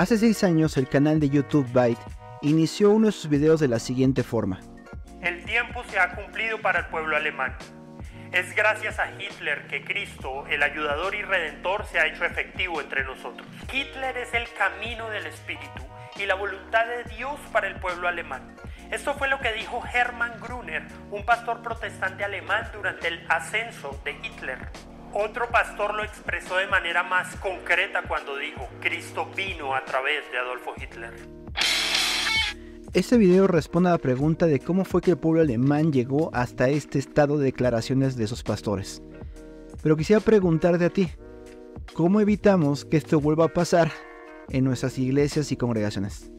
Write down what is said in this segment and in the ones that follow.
Hace 6 años el canal de YouTube Byte inició uno de sus videos de la siguiente forma. El tiempo se ha cumplido para el pueblo alemán. Es gracias a Hitler que Cristo, el ayudador y redentor, se ha hecho efectivo entre nosotros. Hitler es el camino del Espíritu y la voluntad de Dios para el pueblo alemán. Esto fue lo que dijo Hermann Gruner, un pastor protestante alemán durante el ascenso de Hitler. Otro pastor lo expresó de manera más concreta cuando dijo: Cristo vino a través de Adolfo Hitler. Este video responde a la pregunta de cómo fue que el pueblo alemán llegó hasta este estado de declaraciones de sus pastores. Pero quisiera preguntarte a ti, ¿cómo evitamos que esto vuelva a pasar en nuestras iglesias y congregaciones?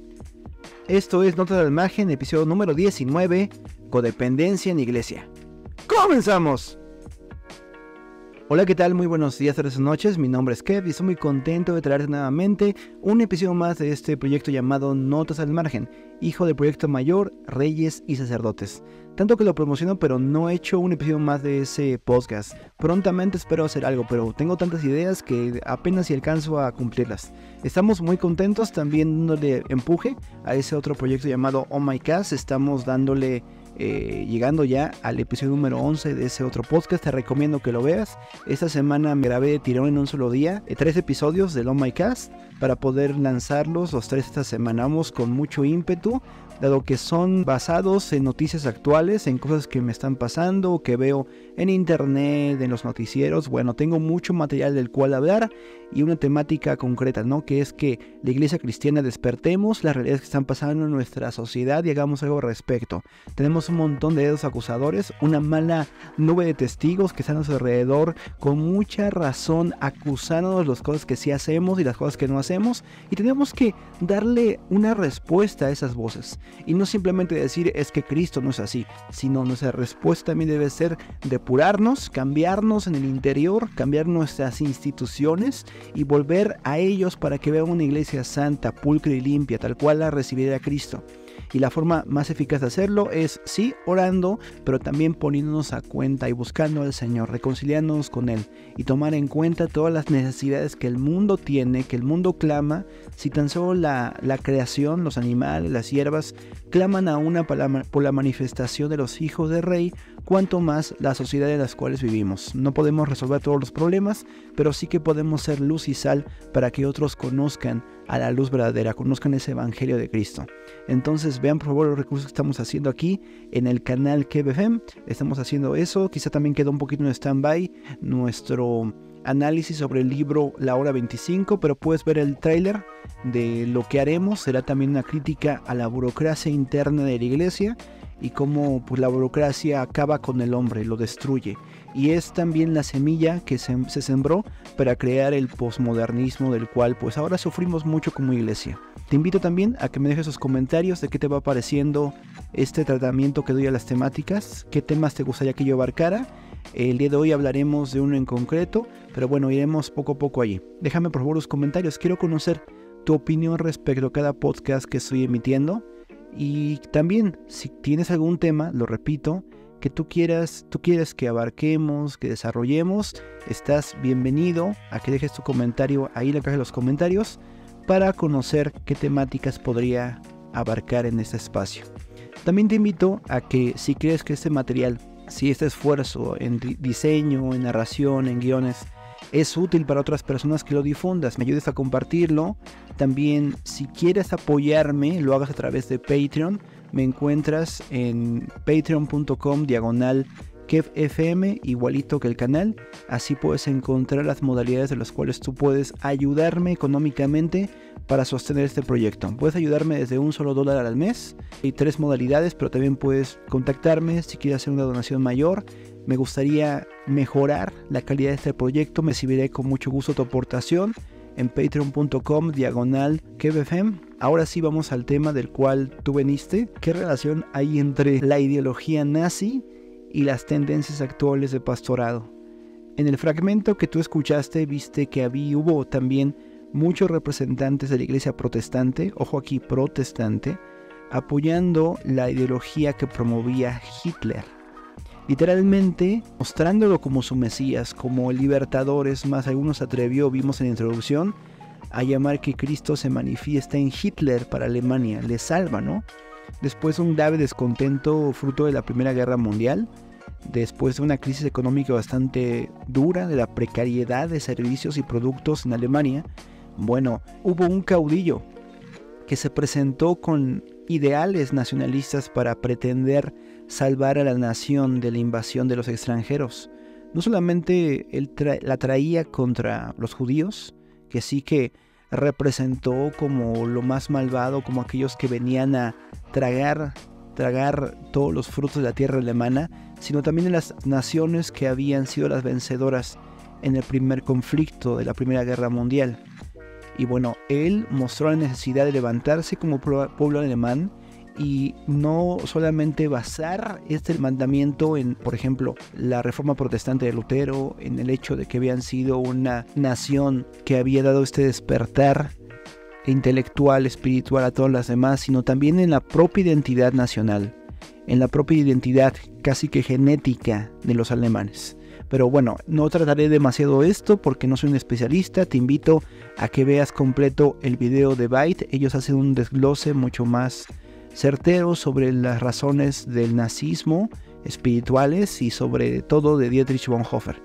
Esto es Notas al Margen, episodio número 19, Codependencia en Iglesia. ¡Comenzamos! Hola, ¿qué tal? Muy buenos días, tardes o noches. Mi nombre es Kev y estoy muy contento de traerte nuevamente un episodio más de este proyecto llamado Notas al Margen, hijo del proyecto mayor Reyes y Sacerdotes. Tanto que lo promociono, pero no he hecho un episodio más de ese podcast. Prontamente espero hacer algo, pero tengo tantas ideas que apenas si alcanzo a cumplirlas. Estamos muy contentos también dándole empuje a ese otro proyecto llamado Oh My Cast. Estamos dándole... llegando ya al episodio número 11 de ese otro podcast. Te recomiendo que lo veas. Esta semana me grabé de tirón en un solo día 3 episodios del Oh My Cast para poder lanzarlos los 3 esta semana. Vamos con mucho ímpetu, dado que son basados en noticias actuales, en cosas que me están pasando, que veo en internet, en los noticieros. Bueno, tengo mucho material del cual hablar y una temática concreta, ¿no? Que es que la iglesia cristiana despertemos las realidades que están pasando en nuestra sociedad y hagamos algo al respecto. Tenemos un montón de dedos acusadores, una mala nube de testigos que están a nuestro alrededor con mucha razón acusándonos las cosas que sí hacemos y las cosas que no hacemos, y tenemos que darle una respuesta a esas voces. Y no simplemente decir es que Cristo no es así, sino nuestra respuesta también debe ser depurarnos, cambiarnos en el interior, cambiar nuestras instituciones y volver a ellos para que vean una iglesia santa, pulcra y limpia, tal cual la recibirá Cristo. Y la forma más eficaz de hacerlo es, sí, orando, pero también poniéndonos a cuenta y buscando al Señor, reconciliándonos con Él y tomar en cuenta todas las necesidades que el mundo tiene, que el mundo clama. Si tan solo la creación, los animales, las hierbas, claman a una por la manifestación de los hijos del Rey, cuanto más la sociedad en la cual vivimos. No podemos resolver todos los problemas, pero sí que podemos ser luz y sal para que otros conozcan a la luz verdadera, conozcan ese evangelio de Cristo. Entonces vean por favor los recursos que estamos haciendo aquí en el canal KBFM. Estamos haciendo eso. Quizá también quedó un poquito en stand-by nuestro análisis sobre el libro La Hora 25, pero puedes ver el tráiler de lo que haremos. Será también una crítica a la burocracia interna de la iglesia y cómo pues, la burocracia acaba con el hombre, lo destruye. Y es también la semilla que se sembró para crear el posmodernismo del cual pues ahora sufrimos mucho como iglesia. Te invito también a que me dejes sus comentarios de qué te va pareciendo este tratamiento que doy a las temáticas, qué temas te gustaría que yo abarcara. El día de hoy hablaremos de uno en concreto, pero bueno, iremos poco a poco allí. Déjame por favor los comentarios, quiero conocer tu opinión respecto a cada podcast que estoy emitiendo. Y también, si tienes algún tema, lo repito, que tú quieras que abarquemos, que desarrollemos, estás bienvenido a que dejes tu comentario ahí en la caja de los comentarios para conocer qué temáticas podría abarcar en este espacio. También te invito a que si crees que este material, si este esfuerzo en diseño, en narración, en guiones, es útil para otras personas, que lo difundas, me ayudes a compartirlo. También si quieres apoyarme, lo hagas a través de Patreon. Me encuentras en patreon.com/KevFM, igualito que el canal. Así puedes encontrar las modalidades de las cuales tú puedes ayudarme económicamente para sostener este proyecto. Puedes ayudarme desde $1 al mes. Hay 3 modalidades, pero también puedes contactarme si quieres hacer una donación mayor. Me gustaría mejorar la calidad de este proyecto. Me recibiré con mucho gusto tu aportación en patreon.com/KevFM. Ahora sí vamos al tema del cual tú veniste. ¿Qué relación hay entre la ideología nazi y las tendencias actuales de pastorado? En el fragmento que tú escuchaste viste que hubo también muchos representantes de la iglesia protestante, ojo aquí, protestante, apoyando la ideología que promovía Hitler. Literalmente mostrándolo como su mesías, como el libertador. Es más, algunos se atrevió, vimos en la introducción, a llamar que Cristo se manifiesta en Hitler para Alemania, le salva, ¿no? Después de un grave descontento fruto de la Primera Guerra Mundial, después de una crisis económica bastante dura, de la precariedad de servicios y productos en Alemania, bueno, hubo un caudillo que se presentó con ideales nacionalistas para pretender salvar a la nación de la invasión de los extranjeros. No solamente él la traía contra los judíos, que sí que representó como lo más malvado, como aquellos que venían a tragar todos los frutos de la tierra alemana, sino también en las naciones que habían sido las vencedoras en el primer conflicto de la Primera Guerra Mundial. Y bueno, él mostró la necesidad de levantarse como pueblo alemán y no solamente basar este mandamiento en, por ejemplo, la reforma protestante de Lutero, en el hecho de que habían sido una nación que había dado este despertar intelectual, espiritual a todas las demás, sino también en la propia identidad nacional, en la propia identidad casi que genética de los alemanes. Pero bueno, no trataré demasiado esto porque no soy un especialista. Te invito a que veas completo el video de Byte. Ellos hacen un desglose mucho más certero sobre las razones del nazismo espirituales y sobre todo de Dietrich Bonhoeffer.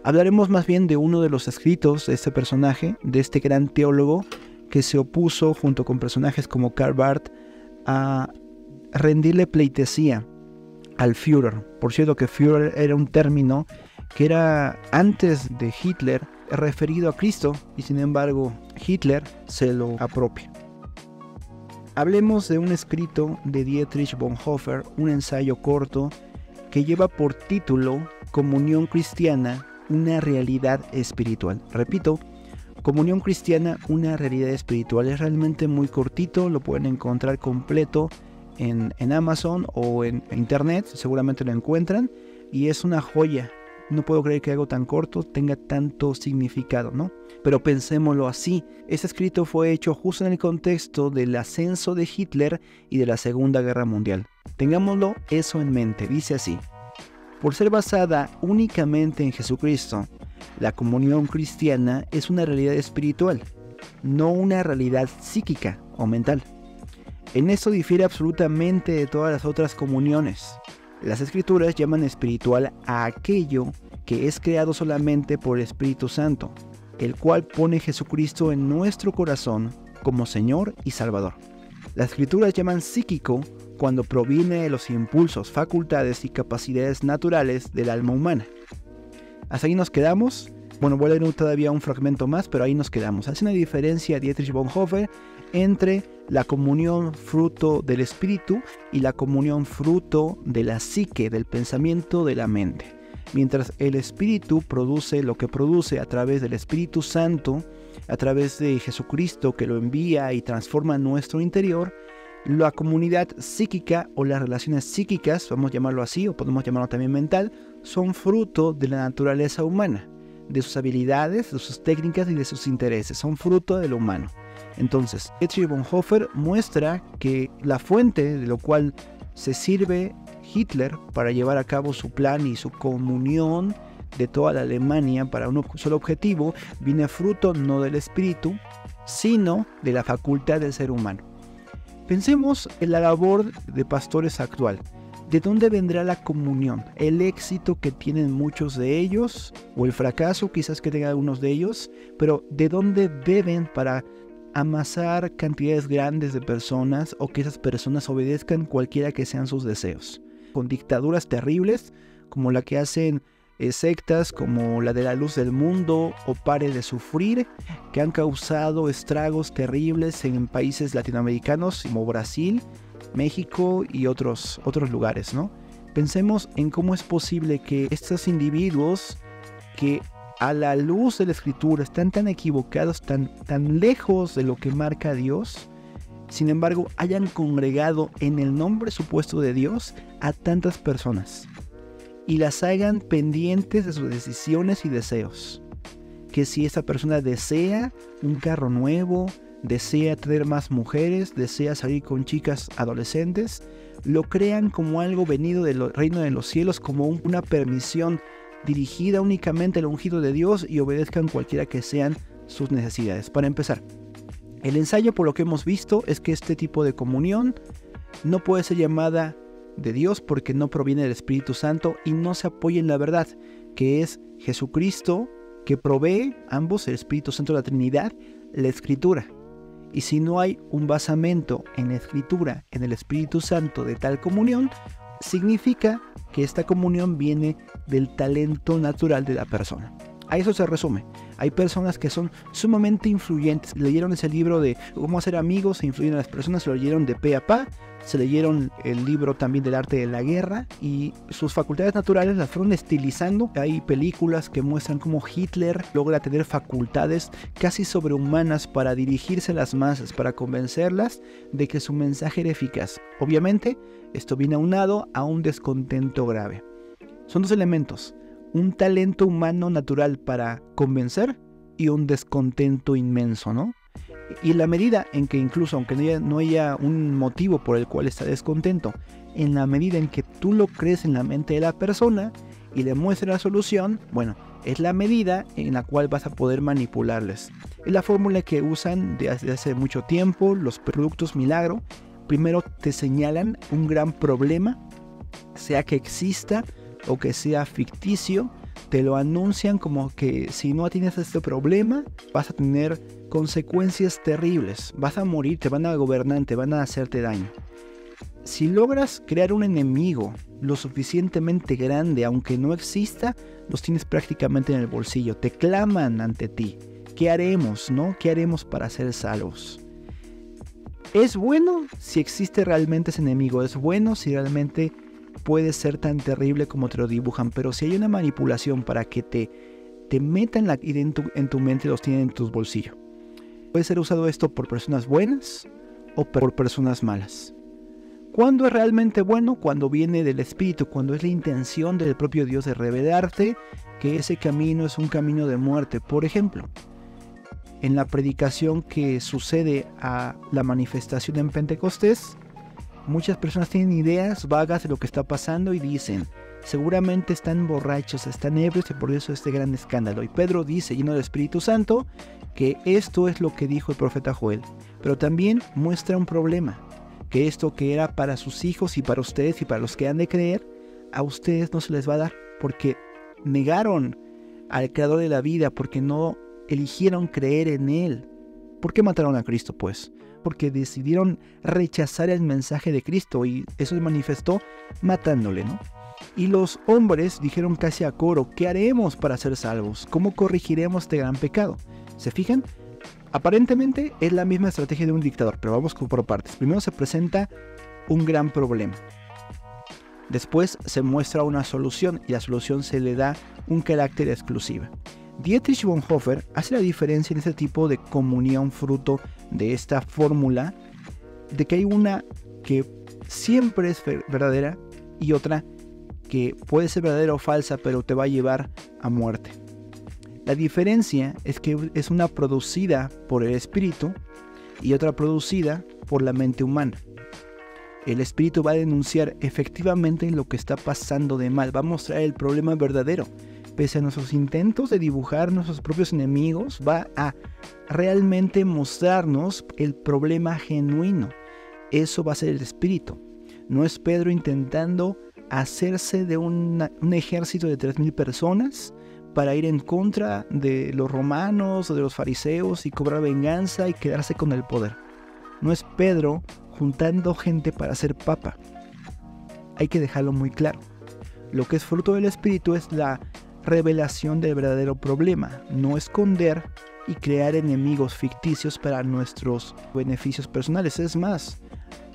Hablaremos más bien de uno de los escritos de este personaje, de este gran teólogo que se opuso junto con personajes como Karl Barth a rendirle pleitesía al Führer. Por cierto que Führer era un término que era antes de Hitler referido a Cristo y sin embargo Hitler se lo apropia. Hablemos de un escrito de Dietrich Bonhoeffer, un ensayo corto que lleva por título Comunión Cristiana, una realidad espiritual. Repito, Comunión Cristiana, una realidad espiritual. Es realmente muy cortito, lo pueden encontrar completo en Amazon o en internet, seguramente lo encuentran, y es una joya. No puedo creer que algo tan corto tenga tanto significado, ¿no? Pero pensémoslo así. Este escrito fue hecho justo en el contexto del ascenso de Hitler y de la Segunda Guerra Mundial. Tengámoslo eso en mente. Dice así: por ser basada únicamente en Jesucristo, la comunión cristiana es una realidad espiritual, no una realidad psíquica o mental. En esto difiere absolutamente de todas las otras comuniones. Las Escrituras llaman espiritual a aquello que es creado solamente por el Espíritu Santo, el cual pone a Jesucristo en nuestro corazón como Señor y Salvador. Las Escrituras llaman psíquico cuando proviene de los impulsos, facultades y capacidades naturales del alma humana. ¿Hasta ahí nos quedamos? Bueno, voy a leer todavía un fragmento más, pero ahí nos quedamos. Hace una diferencia Dietrich Bonhoeffer entre la comunión fruto del espíritu y la comunión fruto de la psique, del pensamiento de la mente. Mientras el espíritu produce lo que produce a través del Espíritu Santo, a través de Jesucristo que lo envía y transforma nuestro interior, la comunidad psíquica o las relaciones psíquicas, vamos a llamarlo así o podemos llamarlo también mental, son fruto de la naturaleza humana, de sus habilidades, de sus técnicas y de sus intereses, son fruto de lo humano. Entonces, Dietrich Bonhoeffer muestra que la fuente de lo cual se sirve Hitler para llevar a cabo su plan y su comunión de toda la Alemania para un solo objetivo, viene fruto no del espíritu, sino de la facultad del ser humano. Pensemos en la labor de pastores actual. ¿De dónde vendrá la comunión? El éxito que tienen muchos de ellos, o el fracaso quizás que tengan algunos de ellos, pero ¿de dónde beben para amasar cantidades grandes de personas o que esas personas obedezcan cualquiera que sean sus deseos? Con dictaduras terribles como la que hacen sectas como la de la Luz del Mundo o Pare de Sufrir, que han causado estragos terribles en países latinoamericanos como Brasil, México y otros lugares, ¿no? Pensemos en cómo es posible que estos individuos que a la luz de la Escritura están tan equivocados, tan lejos de lo que marca Dios, sin embargo hayan congregado en el nombre supuesto de Dios a tantas personas y las hagan pendientes de sus decisiones y deseos. Que si esa persona desea un carro nuevo, desea tener más mujeres, desea salir con chicas adolescentes, lo crean como algo venido del reino de los cielos, como una permisión dirigida únicamente al ungido de Dios y obedezcan cualquiera que sean sus necesidades. Para empezar, el ensayo, por lo que hemos visto, es que este tipo de comunión no puede ser llamada de Dios porque no proviene del Espíritu Santo y no se apoya en la verdad, que es Jesucristo, que provee ambos, el Espíritu Santo de la Trinidad, la Escritura. Y si no hay un basamento en la Escritura, en el Espíritu Santo de tal comunión, significa que esta comunión viene del talento natural de la persona. A eso se resume. Hay personas que son sumamente influyentes. Leyeron ese libro de cómo hacer amigos e influir en las personas, lo leyeron de pe a pa. Se leyeron el libro también del arte de la guerra y sus facultades naturales las fueron estilizando. Hay películas que muestran cómo Hitler logra tener facultades casi sobrehumanas para dirigirse a las masas, para convencerlas de que su mensaje era eficaz. Obviamente, esto viene aunado a un descontento grave. Son dos elementos: un talento humano natural para convencer y un descontento inmenso, ¿no? Y en la medida en que incluso, aunque no haya un motivo por el cual está descontento, en la medida en que tú lo crees en la mente de la persona y le muestres la solución, bueno, es la medida en la cual vas a poder manipularles. Es la fórmula que usan desde hace mucho tiempo los productos milagro. Primero te señalan un gran problema, sea que exista o que sea ficticio, te lo anuncian como que si no tienes este problema vas a tener consecuencias terribles, vas a morir, te van a gobernar, te van a hacerte daño. Si logras crear un enemigo lo suficientemente grande, aunque no exista, los tienes prácticamente en el bolsillo, te claman ante ti. ¿Qué haremos, no? ¿Qué haremos para ser salvos? Es bueno si existe realmente ese enemigo, es bueno si realmente puede ser tan terrible como te lo dibujan, pero si hay una manipulación para que te metan la idea en tu mente, los tienen en tus bolsillos. Puede ser usado esto por personas buenas o por personas malas. ¿Cuándo es realmente bueno? Cuando viene del Espíritu, cuando es la intención del propio Dios de revelarte que ese camino es un camino de muerte. Por ejemplo, en la predicación que sucede a la manifestación en Pentecostés, muchas personas tienen ideas vagas de lo que está pasando y dicen, seguramente están borrachos, están ebrios y por eso este gran escándalo. Y Pedro dice, lleno del Espíritu Santo, que esto es lo que dijo el profeta Joel. Pero también muestra un problema, que esto que era para sus hijos y para ustedes y para los que han de creer, a ustedes no se les va a dar, porque negaron al creador de la vida, porque no eligieron creer en él. ¿Por qué mataron a Cristo, pues? Porque decidieron rechazar el mensaje de Cristo y eso se manifestó matándole, ¿no? Y los hombres dijeron casi a coro, ¿qué haremos para ser salvos? ¿Cómo corregiremos este gran pecado? ¿Se fijan? Aparentemente es la misma estrategia de un dictador, pero vamos por partes. Primero se presenta un gran problema. Después se muestra una solución y la solución se le da un carácter exclusivo. Dietrich Bonhoeffer hace la diferencia en este tipo de comunión fruto de esta fórmula de que hay una que siempre es verdadera y otra que puede ser verdadera o falsa pero te va a llevar a muerte. La diferencia es que es una producida por el espíritu y otra producida por la mente humana. El espíritu va a denunciar efectivamente lo que está pasando de mal, va a mostrar el problema verdadero. Pese a nuestros intentos de dibujar nuestros propios enemigos, va a realmente mostrarnos el problema genuino. Eso va a ser el espíritu. No es Pedro intentando hacerse de un ejército de 3,000 personas para ir en contra de los romanos o de los fariseos y cobrar venganza y quedarse con el poder. No es Pedro juntando gente para ser papa. Hay que dejarlo muy claro. Lo que es fruto del espíritu es la revelación del verdadero problema, no esconder y crear enemigos ficticios para nuestros beneficios personales. Es más,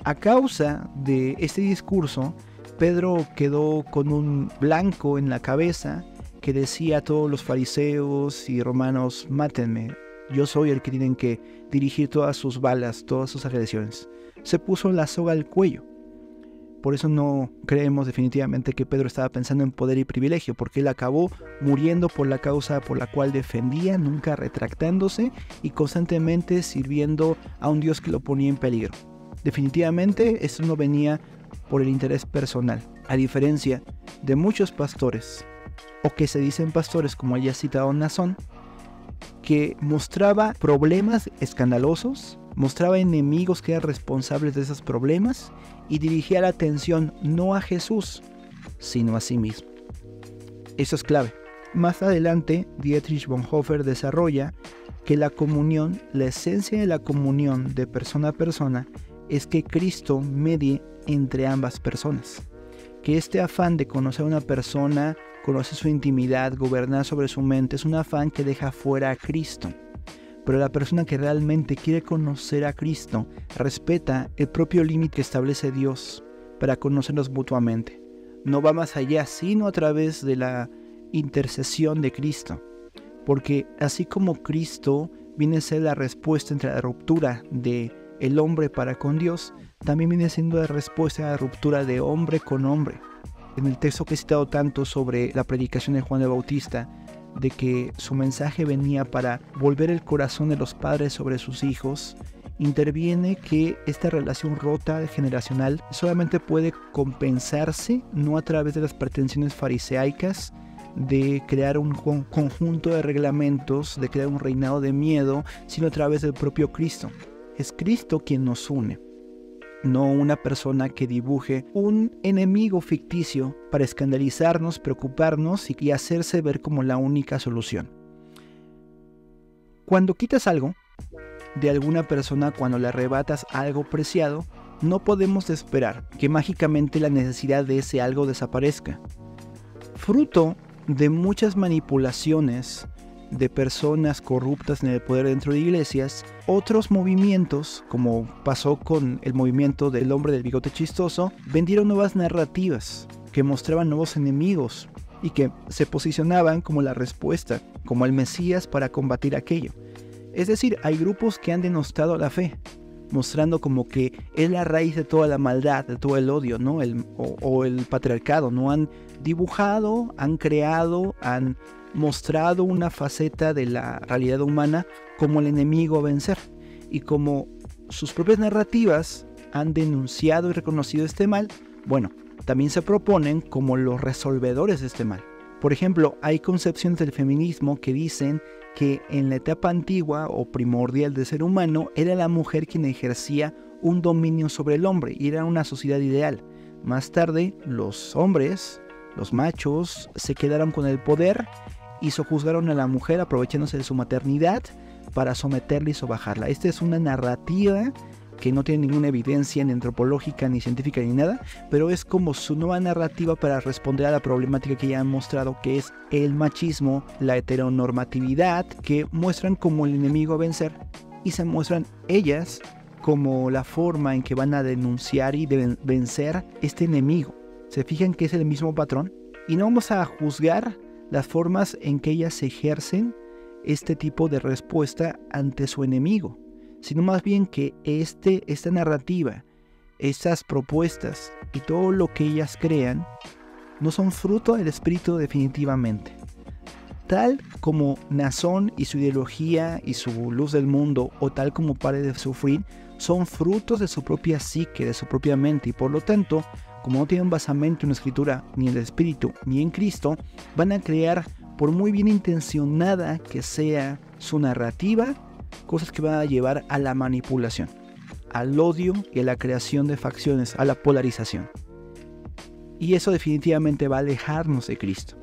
a causa de este discurso, Pedro quedó con un blanco en la cabeza que decía a todos los fariseos y romanos, mátenme, yo soy el que tienen que dirigir todas sus balas, todas sus agresiones. Se puso la soga al cuello. Por eso no creemos definitivamente que Pedro estaba pensando en poder y privilegio, porque él acabó muriendo por la causa por la cual defendía, nunca retractándose y constantemente sirviendo a un Dios que lo ponía en peligro. Definitivamente esto no venía por el interés personal, a diferencia de muchos pastores, o que se dicen pastores como ya citado Nazón, que mostraba problemas escandalosos, mostraba enemigos que eran responsables de esos problemas y dirigía la atención no a Jesús, sino a sí mismo. Eso es clave. Más adelante, Dietrich Bonhoeffer desarrolla que la comunión, la esencia de la comunión de persona a persona, es que Cristo medie entre ambas personas. Que este afán de conocer a una persona, conocer su intimidad, gobernar sobre su mente, es un afán que deja fuera a Cristo. Pero la persona que realmente quiere conocer a Cristo respeta el propio límite que establece Dios para conocernos mutuamente. No va más allá, sino a través de la intercesión de Cristo. Porque así como Cristo viene a ser la respuesta entre la ruptura de el hombre para con Dios, también viene siendo la respuesta a la ruptura de hombre con hombre. En el texto que he citado tanto sobre la predicación de Juan el Bautista, de que su mensaje venía para volver el corazón de los padres sobre sus hijos, interviene que esta relación rota generacional solamente puede compensarse no a través de las pretensiones fariseicas de crear un conjunto de reglamentos, de crear un reinado de miedo, sino a través del propio Cristo. Es Cristo quien nos une, no una persona que dibuje un enemigo ficticio para escandalizarnos, preocuparnos y hacerse ver como la única solución. Cuando quitas algo de alguna persona, cuando le arrebatas algo preciado, no podemos esperar que mágicamente la necesidad de ese algo desaparezca. Fruto de muchas manipulaciones de personas corruptas en el poder dentro de iglesias, otros movimientos, como pasó con el movimiento del hombre del bigote chistoso, vendieron nuevas narrativas que mostraban nuevos enemigos y que se posicionaban como la respuesta, como el Mesías para combatir aquello. Es decir, hay grupos que han denostado la fe, mostrando como que es la raíz de toda la maldad, de todo el odio, ¿no? O el patriarcado, ¿no? Han dibujado, han creado, han mostrado una faceta de la realidad humana como el enemigo a vencer. Y como sus propias narrativas han denunciado y reconocido este mal, bueno, también se proponen como los resolvedores de este mal. Por ejemplo, hay concepciones del feminismo que dicen que en la etapa antigua o primordial del ser humano era la mujer quien ejercía un dominio sobre el hombre y era una sociedad ideal. Más tarde, los hombres, los machos, se quedaron con el poder y sojuzgaron a la mujer aprovechándose de su maternidad para someterla y sobajarla. Esta es una narrativa que no tiene ninguna evidencia ni antropológica, ni científica, ni nada, pero es como su nueva narrativa para responder a la problemática que ya han mostrado, que es el machismo, la heteronormatividad, que muestran como el enemigo a vencer y se muestran ellas como la forma en que van a denunciar y vencer este enemigo. ¿Se fijan que es el mismo patrón? Y no vamos a juzgar las formas en que ellas ejercen este tipo de respuesta ante su enemigo, sino más bien que esta narrativa, estas propuestas y todo lo que ellas crean no son fruto del espíritu definitivamente. Tal como Nazón y su ideología y su luz del mundo, o tal como Pare de Sufrir, son frutos de su propia psique, de su propia mente, y por lo tanto, como no tienen basamento en la escritura, ni en el espíritu, ni en Cristo, van a crear, por muy bien intencionada que sea su narrativa, cosas que van a llevar a la manipulación, al odio y a la creación de facciones, a la polarización. Y eso definitivamente va a alejarnos de Cristo.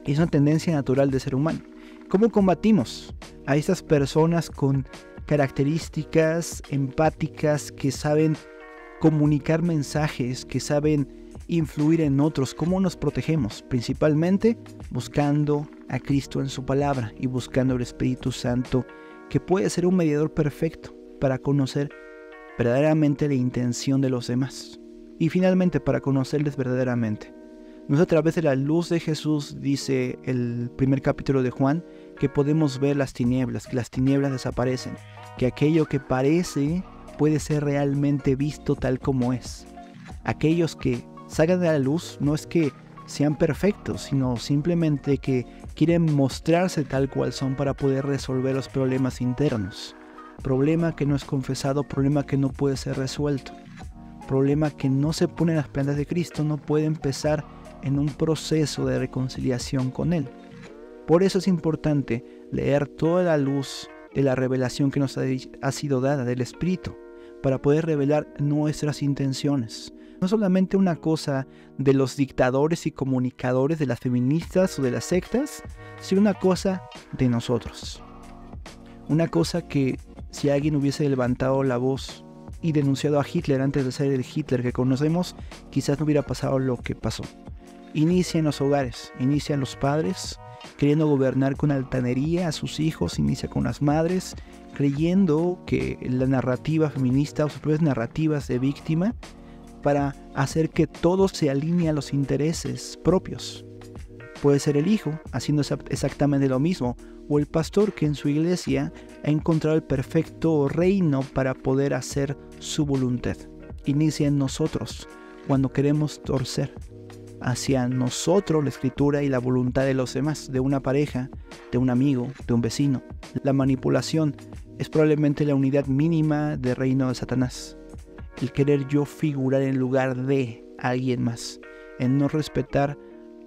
Es una tendencia natural del ser humano. ¿Cómo combatimos a estas personas con características empáticas que saben comunicar mensajes, que saben influir en otros? ¿Cómo nos protegemos? Principalmente buscando a Cristo en su palabra y buscando el Espíritu Santo, que puede ser un mediador perfecto para conocer verdaderamente la intención de los demás. Y finalmente, para conocerles verdaderamente. No es a través de la luz de Jesús, dice el primer capítulo de Juan, que podemos ver las tinieblas, que las tinieblas desaparecen, que aquello que parece puede ser realmente visto tal como es. Aquellos que salgan de la luz no es que sean perfectos, sino simplemente que quieren mostrarse tal cual son para poder resolver los problemas internos. Problema que no es confesado, problema que no puede ser resuelto. Problema que no se pone en las plantas de Cristo, no puede empezar en un proceso de reconciliación con Él. Por eso es importante leer toda la luz de la revelación que nos ha sido dada del Espíritu, para poder revelar nuestras intenciones. No solamente una cosa de los dictadores y comunicadores, de las feministas o de las sectas, sino una cosa de nosotros. Una cosa que si alguien hubiese levantado la voz y denunciado a Hitler antes de ser el Hitler que conocemos, quizás no hubiera pasado lo que pasó. Inicia en los hogares, inicia en los padres, queriendo gobernar con altanería a sus hijos, inicia con las madres, creyendo que la narrativa feminista o sus propias narrativas de víctima para hacer que todo se alinee a los intereses propios. Puede ser el hijo haciendo exactamente lo mismo, o el pastor que en su iglesia ha encontrado el perfecto reino para poder hacer su voluntad. Inicia en nosotros cuando queremos torcer hacia nosotros la escritura y la voluntad de los demás, de una pareja, de un amigo, de un vecino. La manipulación es probablemente la unidad mínima del reino de Satanás. El querer yo figurar en lugar de alguien más, en no respetar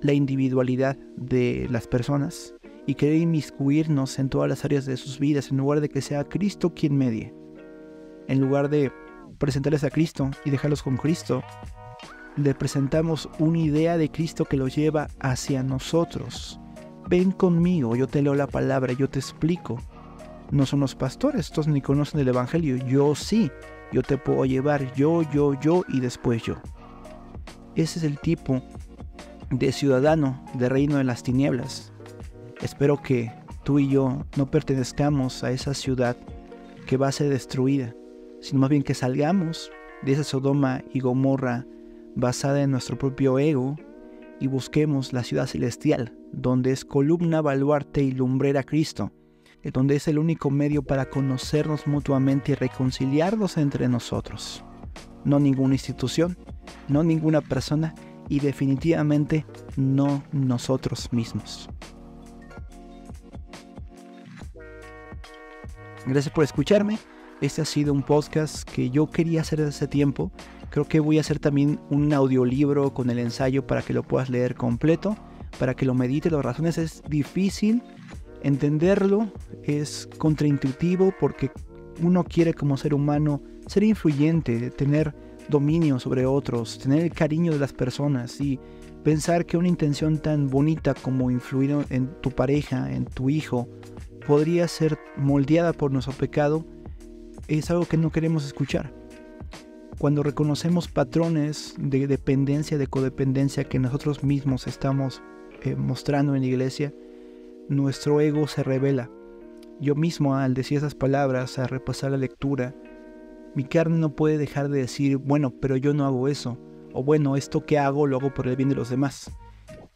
la individualidad de las personas y querer inmiscuirnos en todas las áreas de sus vidas en lugar de que sea Cristo quien medie. En lugar de presentarles a Cristo y dejarlos con Cristo, le presentamos una idea de Cristo que lo lleva hacia nosotros. Ven conmigo, yo te leo la palabra, yo te explico. No son los pastores, estos ni conocen el Evangelio, yo sí, yo te puedo llevar, yo y después yo. Ese es el tipo de ciudadano del reino de las tinieblas. Espero que tú y yo no pertenezcamos a esa ciudad que va a ser destruida, sino más bien que salgamos de esa Sodoma y Gomorra basada en nuestro propio ego y busquemos la ciudad celestial, donde es columna, baluarte y lumbrera Cristo, donde es el único medio para conocernos mutuamente y reconciliarnos entre nosotros. No ninguna institución, no ninguna persona y definitivamente no nosotros mismos. Gracias por escucharme. Este ha sido un podcast que yo quería hacer desde hace tiempo. Creo que voy a hacer también un audiolibro con el ensayo para que lo puedas leer completo, para que lo medites. Las razones es difícil entenderlo, es contraintuitivo porque uno quiere como ser humano ser influyente, tener dominio sobre otros, tener el cariño de las personas y pensar que una intención tan bonita como influir en tu pareja, en tu hijo, podría ser moldeada por nuestro pecado, es algo que no queremos escuchar. Cuando reconocemos patrones de dependencia, de codependencia que nosotros mismos estamos mostrando en la iglesia, nuestro ego se revela. Yo mismo, al decir esas palabras, al repasar la lectura, mi carne no puede dejar de decir, bueno, pero yo no hago eso. O bueno, esto que hago lo hago por el bien de los demás.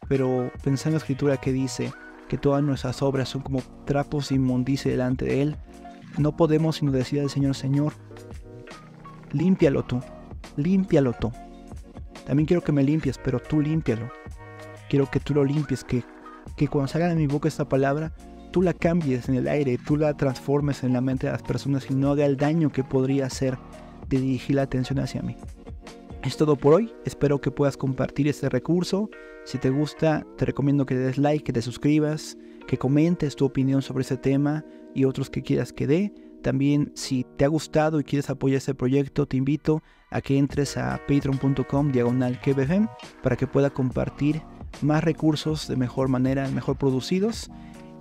Pero pensar en la escritura que dice que todas nuestras obras son como trapos de inmundicia delante de Él, no podemos sino decir al Señor, Señor, límpialo tú. También quiero que me limpies, pero tú límpialo. Quiero que tú lo limpies, que cuando salga de mi boca esta palabra, tú la cambies en el aire, tú la transformes en la mente de las personas y no haga el daño que podría hacer de dirigir la atención hacia mí. Es todo por hoy, espero que puedas compartir este recurso. Si te gusta, te recomiendo que le des like, que te suscribas, que comentes tu opinión sobre este tema y otros que quieras que dé. También, si te ha gustado y quieres apoyar este proyecto, te invito a que entres a patreon.com/KBFM para que pueda compartir más recursos de mejor manera, mejor producidos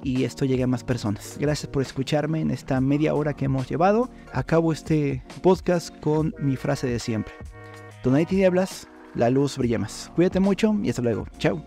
y esto llegue a más personas. Gracias por escucharme en esta media hora que hemos llevado. Acabo este podcast con mi frase de siempre. Donde hay tinieblas, la luz brilla más. Cuídate mucho y hasta luego. Chao.